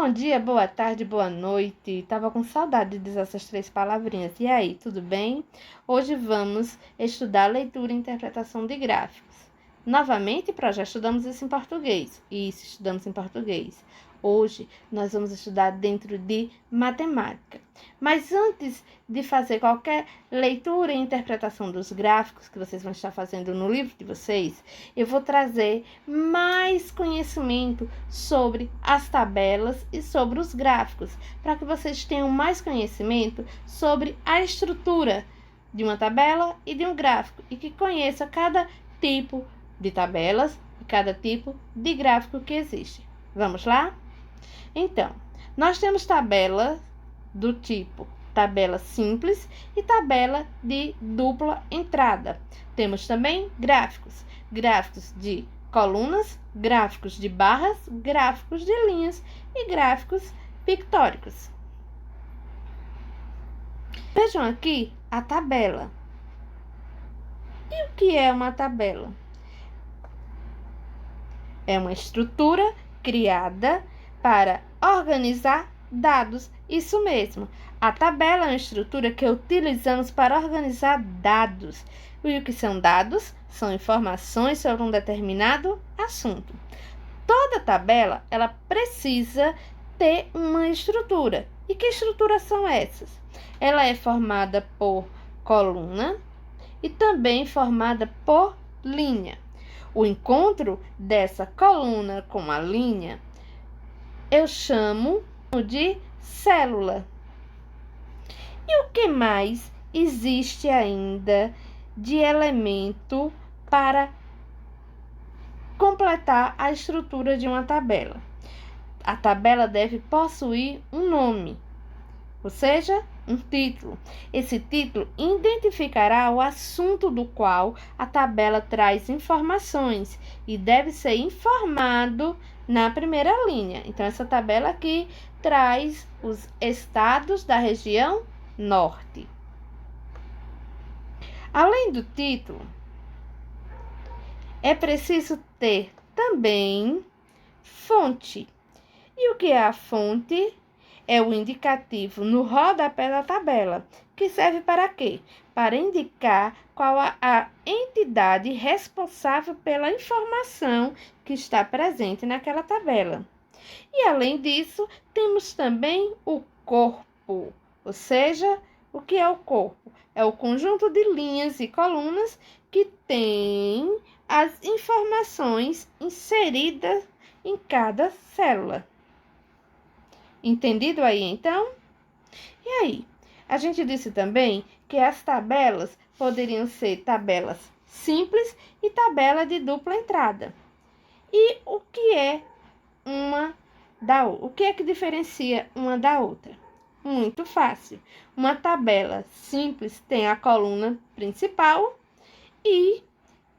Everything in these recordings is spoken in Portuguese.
Bom dia, boa tarde, boa noite. Tava com saudade de dizer essas três palavrinhas. E aí, tudo bem? Hoje vamos estudar leitura e interpretação de gráficos. Novamente, já estudamos isso em português. Isso, estudamos em português. Hoje nós vamos estudar dentro de matemática. Mas antes de fazer qualquer leitura e interpretação dos gráficos que vocês vão estar fazendo no livro de vocês, eu vou trazer mais conhecimento sobre as tabelas e sobre os gráficos, para que vocês tenham mais conhecimento sobre a estrutura de uma tabela e de um gráfico e que conheça cada tipo de tabelas e cada tipo de gráfico que existe. Vamos lá? Então, nós temos tabela do tipo tabela simples e tabela de dupla entrada. Temos também gráficos de colunas, gráficos de barras, gráficos de linhas e gráficos pictóricos. Vejam aqui a tabela. E o que é uma tabela? É uma estrutura criada para organizar dados. Isso mesmo. A tabela é uma estrutura que utilizamos para organizar dados. E o que são dados? São informações sobre um determinado assunto. Toda tabela, ela precisa ter uma estrutura. E que estruturas são essas? Ela é formada por coluna e também formada por linha. O encontro dessa coluna com a linha eu chamo de célula. E o que mais existe ainda de elemento para completar a estrutura de uma tabela? A tabela deve possuir um nome, ou seja, um título. Esse título identificará o assunto do qual a tabela traz informações e deve ser informado na primeira linha. Então, essa tabela aqui traz os estados da região norte. Além do título, é preciso ter também fonte. E o que é a fonte? É o indicativo no rodapé da tabela, que serve para quê? Para indicar qual a entidade responsável pela informação que está presente naquela tabela. E, além disso, temos também o corpo, ou seja, o que é o corpo? É o conjunto de linhas e colunas que tem as informações inseridas em cada célula. Entendido aí, então? E aí? A gente disse também que as tabelas poderiam ser tabelas simples e tabela de dupla entrada. E o que é o que é que diferencia uma da outra? Muito fácil. Uma tabela simples tem a coluna principal e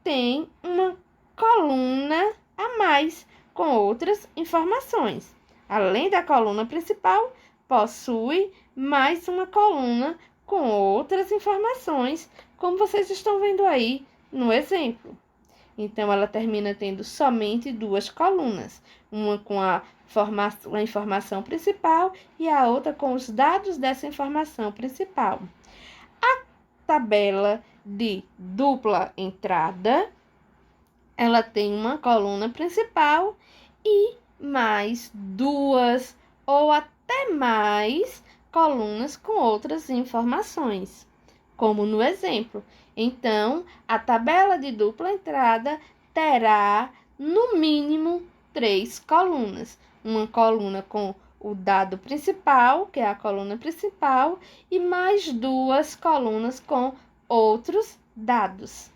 tem uma coluna a mais com outras informações. Além da coluna principal, possui mais uma coluna com outras informações, como vocês estão vendo aí no exemplo. Então, ela termina tendo somente duas colunas, uma com a informação principal e a outra com os dados dessa informação principal. A tabela de dupla entrada, ela tem uma coluna principal e mais duas ou até mais colunas com outras informações, como no exemplo. Então, a tabela de dupla entrada terá, no mínimo, 3 colunas. Uma coluna com o dado principal, que é a coluna principal, e mais 2 colunas com outros dados.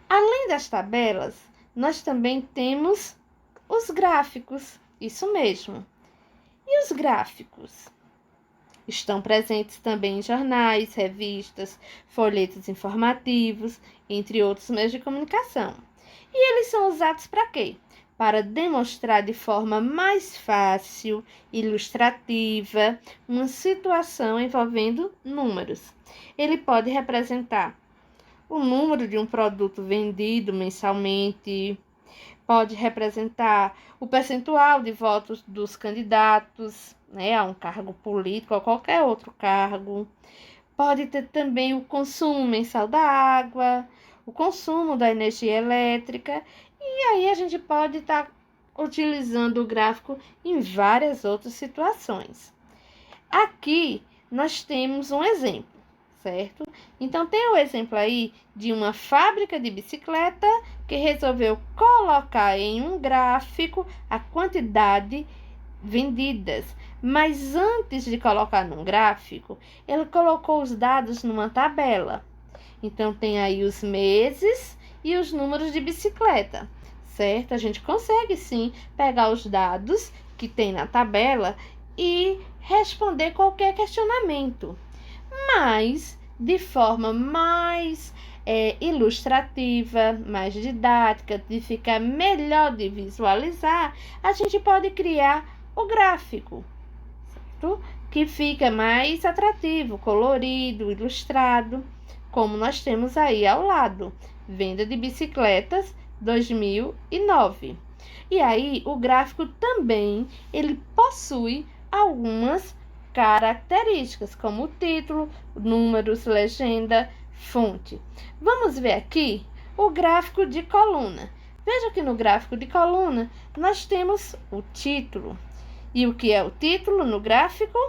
Além das tabelas, nós também temos os gráficos, isso mesmo. E os gráficos? Estão presentes também em jornais, revistas, folhetos informativos, entre outros meios de comunicação. E eles são usados para quê? Para demonstrar de forma mais fácil, ilustrativa, uma situação envolvendo números. Ele pode representar o número de um produto vendido mensalmente, pode representar o percentual de votos dos candidatos, né, a um cargo político ou qualquer outro cargo. Pode ter também o consumo mensal da água, o consumo da energia elétrica, e aí a gente pode estar utilizando o gráfico em várias outras situações. Aqui nós temos um exemplo, certo? Então, tem o exemplo aí de uma fábrica de bicicleta que resolveu colocar em um gráfico a quantidade vendidas. Mas antes de colocar num gráfico, ele colocou os dados numa tabela. Então, tem aí os meses e os números de bicicleta, certo? A gente consegue, sim, pegar os dados que tem na tabela e responder qualquer questionamento. Mas, de forma mais ilustrativa, mais didática, de ficar melhor de visualizar, a gente pode criar o gráfico, certo? Que fica mais atrativo, colorido, ilustrado, como nós temos aí ao lado, venda de bicicletas 2009. E aí, o gráfico também, ele possui algumas características, como o título, números, legenda, fonte. Vamos ver aqui o gráfico de coluna. Veja que no gráfico de coluna nós temos o título. E o que é o título no gráfico?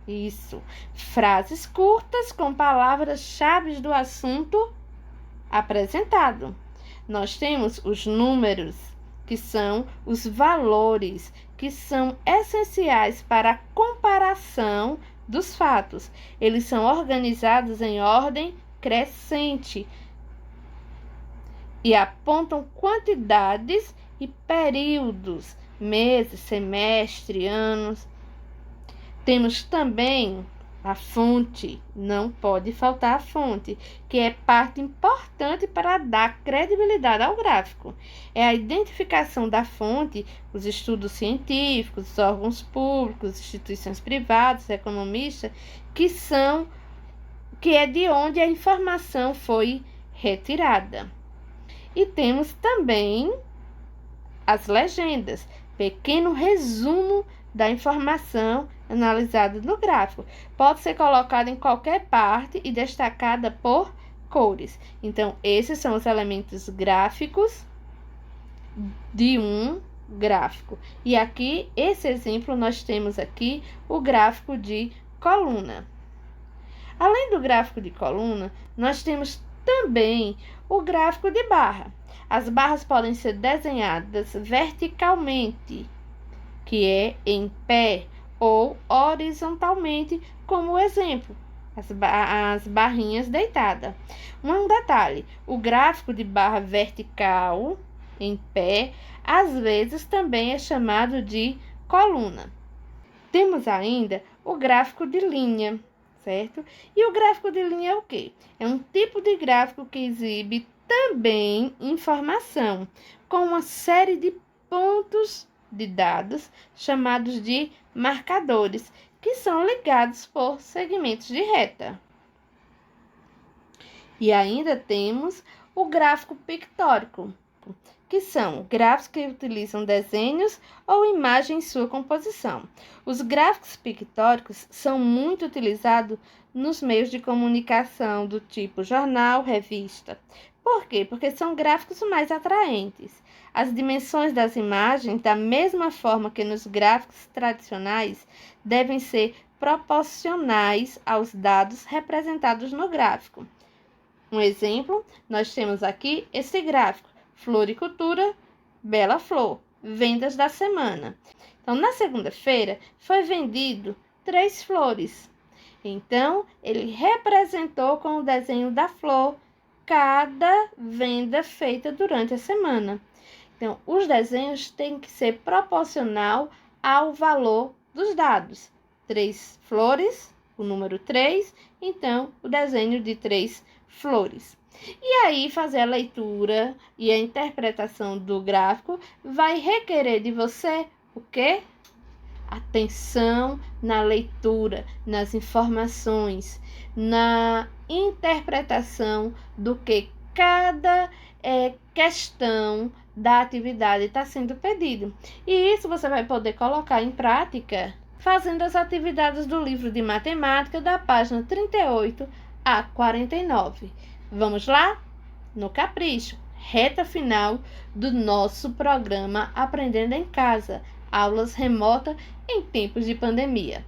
Isso, frases curtas com palavras-chave do assunto apresentado. Nós temos os números, que são os valores, que são essenciais para a comparação dos fatos. Eles são organizados em ordem crescente e apontam quantidades e períodos, meses, semestre, anos. Temos também a fonte, não pode faltar a fonte, que é parte importante para dar credibilidade ao gráfico. É a identificação da fonte, os estudos científicos, os órgãos públicos, instituições privadas, economistas, que é de onde a informação foi retirada. E temos também as legendas, pequeno resumo da informação analisada no gráfico. Pode ser colocada em qualquer parte e destacada por cores. Então, esses são os elementos gráficos de um gráfico. E aqui, esse exemplo, nós temos aqui o gráfico de coluna. Além do gráfico de coluna, nós temos também o gráfico de barra. As barras podem ser desenhadas verticalmente, que é em pé, ou horizontalmente, como o exemplo, as barrinhas deitadas. Um detalhe, o gráfico de barra vertical, em pé, às vezes também é chamado de coluna. Temos ainda o gráfico de linha, certo? E o gráfico de linha é o quê? É um tipo de gráfico que exibe também informação, com uma série de pontos de dados chamados de marcadores, que são ligados por segmentos de reta. E ainda temos o gráfico pictórico, que são gráficos que utilizam desenhos ou imagens em sua composição. Os gráficos pictóricos são muito utilizados nos meios de comunicação do tipo jornal, revista. Por quê? Porque são gráficos mais atraentes. As dimensões das imagens, da mesma forma que nos gráficos tradicionais, devem ser proporcionais aos dados representados no gráfico. Um exemplo, nós temos aqui esse gráfico, floricultura, bela flor, vendas da semana. Então, na segunda-feira, foi vendido 3 flores. Então, ele representou com o desenho da flor cada venda feita durante a semana. Então, os desenhos têm que ser proporcional ao valor dos dados. 3 flores, o número 3, então, o desenho de 3 flores. E aí, fazer a leitura e a interpretação do gráfico vai requerer de você o quê? Atenção na leitura, nas informações, na interpretação do que cada questão da atividade está sendo pedido. E isso você vai poder colocar em prática fazendo as atividades do livro de matemática da página 38 a 49. Vamos lá? No capricho, reta final do nosso programa Aprendendo em Casa, aulas remotas em tempos de pandemia.